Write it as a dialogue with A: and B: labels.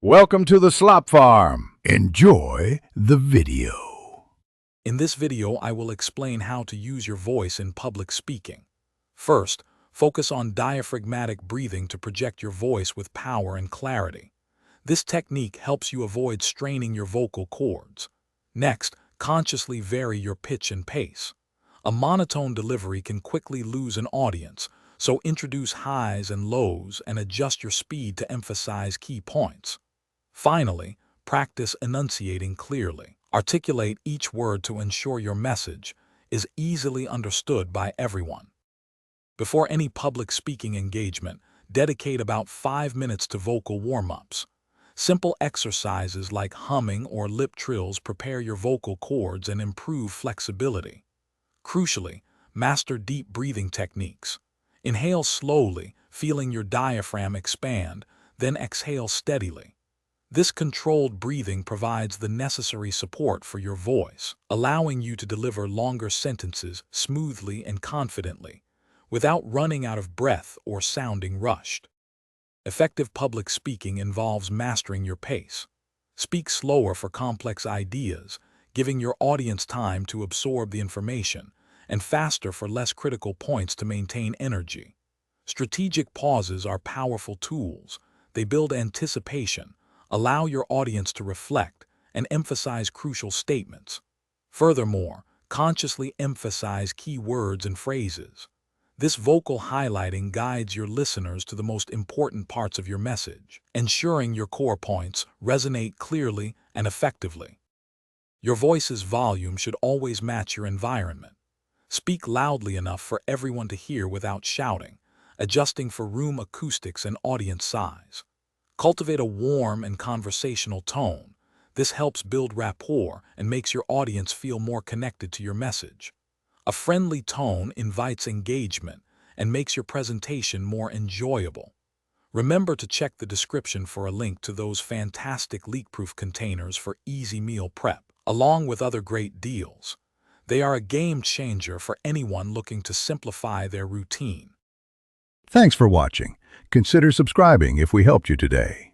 A: Welcome to the Slop Farm. Enjoy the video.
B: In this video, I will explain how to use your voice in public speaking. First, focus on diaphragmatic breathing to project your voice with power and clarity. This technique helps you avoid straining your vocal cords. Next, consciously vary your pitch and pace. A monotone delivery can quickly lose an audience, so introduce highs and lows and adjust your speed to emphasize key points. Finally, practice enunciating clearly. Articulate each word to ensure your message is easily understood by everyone. Before any public speaking engagement, dedicate about 5 minutes to vocal warm-ups. Simple exercises like humming or lip trills prepare your vocal cords and improve flexibility. Crucially, master deep breathing techniques. Inhale slowly, feeling your diaphragm expand, then exhale steadily. This controlled breathing provides the necessary support for your voice, allowing you to deliver longer sentences smoothly and confidently, without running out of breath or sounding rushed. Effective public speaking involves mastering your pace. Speak slower for complex ideas, giving your audience time to absorb the information, and faster for less critical points to maintain energy. Strategic pauses are powerful tools. They build anticipation, allow your audience to reflect, and emphasize crucial statements. Furthermore, consciously emphasize key words and phrases. This vocal highlighting guides your listeners to the most important parts of your message, ensuring your core points resonate clearly and effectively. Your voice's volume should always match your environment. Speak loudly enough for everyone to hear without shouting, adjusting for room acoustics and audience size. Cultivate a warm and conversational tone. This helps build rapport and makes your audience feel more connected to your message. A friendly tone invites engagement and makes your presentation more enjoyable. Remember to check the description for a link to those fantastic leak-proof containers for easy meal prep, along with other great deals. They are a game changer for anyone looking to simplify their routine.
A: Thanks for watching. Consider subscribing if we helped you today.